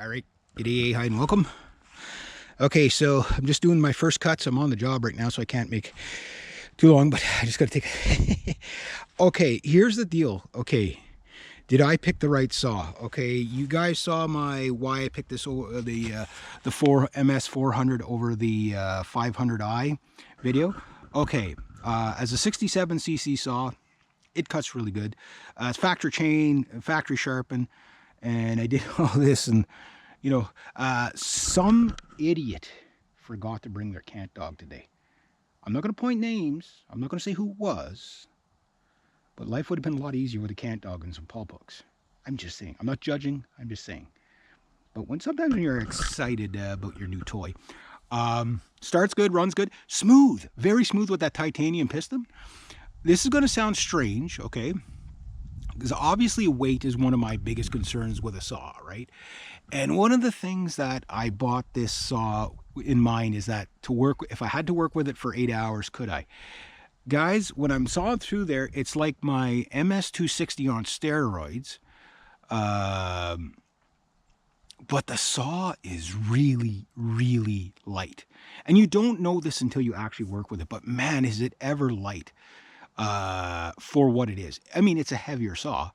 All right, g'day, hi, and welcome. Okay, so I'm just doing my first cuts. I'm on the job right now, so I can't make too long, but I just got to take Okay, here's the deal. Okay, did I pick the right saw? Okay, you guys saw my why I picked this over the 4 MS 400 over the 500i video. Okay, as a 67cc saw, it cuts really good. It's factory chain, factory sharpen, and I did all this, and some idiot forgot to bring their cat dog today. I'm not going to point names. I'm not going to say who it was, but life would have been a lot easier with a cat dog and some paw books. I'm just saying. I'm not judging. I'm just saying. But sometimes when you're excited about your new toy, starts good, runs good, smooth, very smooth with that titanium piston. This is going to sound strange, okay? Because obviously weight is one of my biggest concerns with a saw, right? And one of the things that I bought this saw in mind is that if I had to work with it for 8 hours, could I? Guys, when I'm sawing through there, it's like my MS-260 on steroids. But the saw is really, really light. And you don't know this until you actually work with it, but man, is it ever light for what it is. I mean, it's a heavier saw,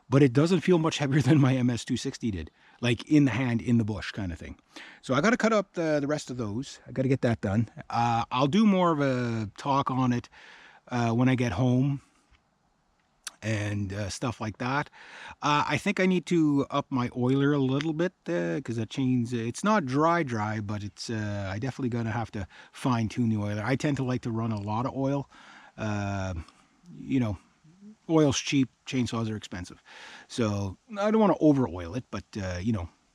but it doesn't feel much heavier than my MS-260 did, like in the hand, in the bush kind of thing. So I got to cut up the rest of those. I got to get that done. I'll do more of a talk on it when I get home and stuff like that. I think I need to up my oiler a little bit because that chain's, it's not dry, but it's I definitely going to have to fine tune the oiler. I tend to like to run a lot of oil. Oil's cheap, chainsaws are expensive. So I don't want to over oil it, but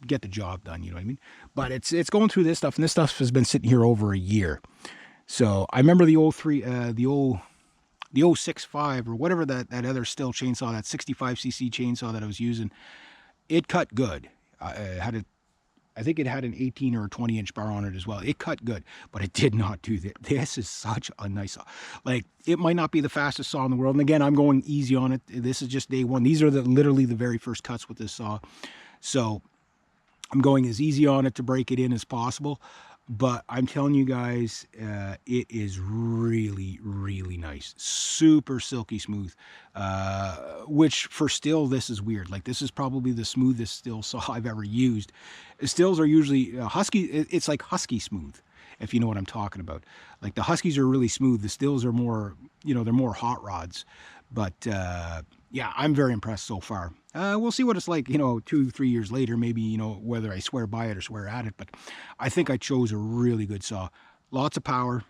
get the job done, you know what I mean? But it's going through this stuff, and this stuff has been sitting here over a year. So I remember the 065 or whatever that other Stihl chainsaw, that 65cc chainsaw that I was using, it cut good. I think it had an 18 or a 20-inch bar on it as well. It cut good, but it did not do that. This is such a nice saw. Like, it might not be the fastest saw in the world. And again, I'm going easy on it. This is just day one. These are literally the very first cuts with this saw. So I'm going as easy on it to break it in as possible. But I'm telling you guys, it is really, really nice. Super silky smooth, which for Stihl, this is weird. Like, this is probably the smoothest Stihl saw I've ever used. Stihls are usually husky. It's like husky smooth, if you know what I'm talking about. Like, the huskies are really smooth. The Stihls are more, they're more hot rods. But yeah, I'm very impressed so far. We'll see what it's like, 2-3 years later, maybe, whether I swear by it or swear at it. But I think I chose a really good saw. Lots of power.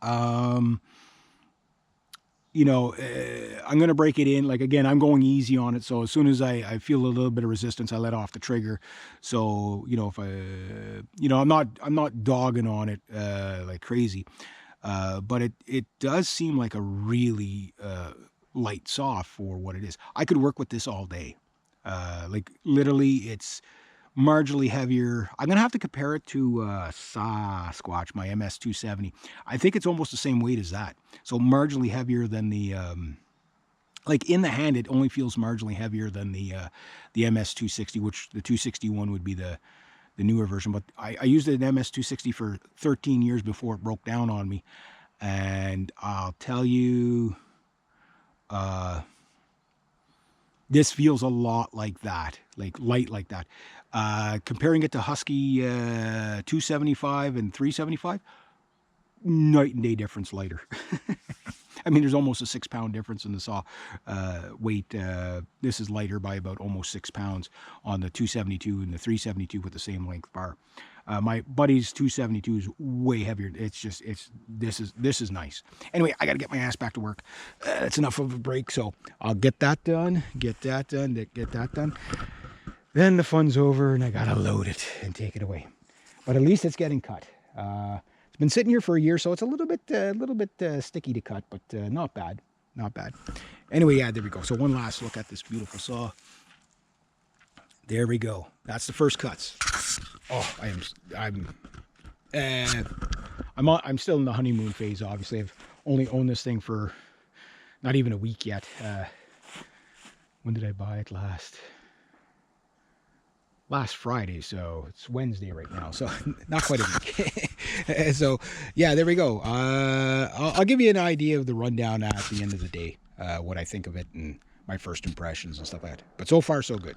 I'm going to break it in. Like, again, I'm going easy on it. So as soon as I feel a little bit of resistance, I let off the trigger. So, if I'm not dogging on it like crazy. But it does seem like a really light saw for what it is. I could work with this all day. Like, literally, it's marginally heavier. I'm gonna have to compare it to Sasquatch, my MS-270. I think it's almost the same weight as that. So marginally heavier than the like, in the hand, it only feels marginally heavier than the MS-260, which the 261 would be the newer version. But I used an MS-260 for 13 years before it broke down on me, and I'll tell you, this feels a lot like that, like light like that. Comparing it to Husky 275 and 375, night and day difference lighter. I mean, there's almost a 6-pound difference in the saw weight. This is lighter by about almost 6 pounds on the 272 and the 372 with the same length bar. My buddy's 272 is way heavier. This is nice. Anyway, I got to get my ass back to work. That's enough of a break. So I'll get that done, get that done. Then the fun's over, and I got to load it and take it away. But at least it's getting cut. It's been sitting here for a year, so it's a little bit sticky to cut, but not bad. Anyway, yeah, there we go. So one last look at this beautiful saw. There we go. That's the first cuts. Oh, I'm still in the honeymoon phase. Obviously, I've only owned this thing for not even a week yet. When did I buy it last? last Friday, so it's Wednesday right now, so not quite a week. So yeah, there we go. I'll give you an idea of the rundown at the end of the day, what I think of it and my first impressions and stuff like that. But so far, so good.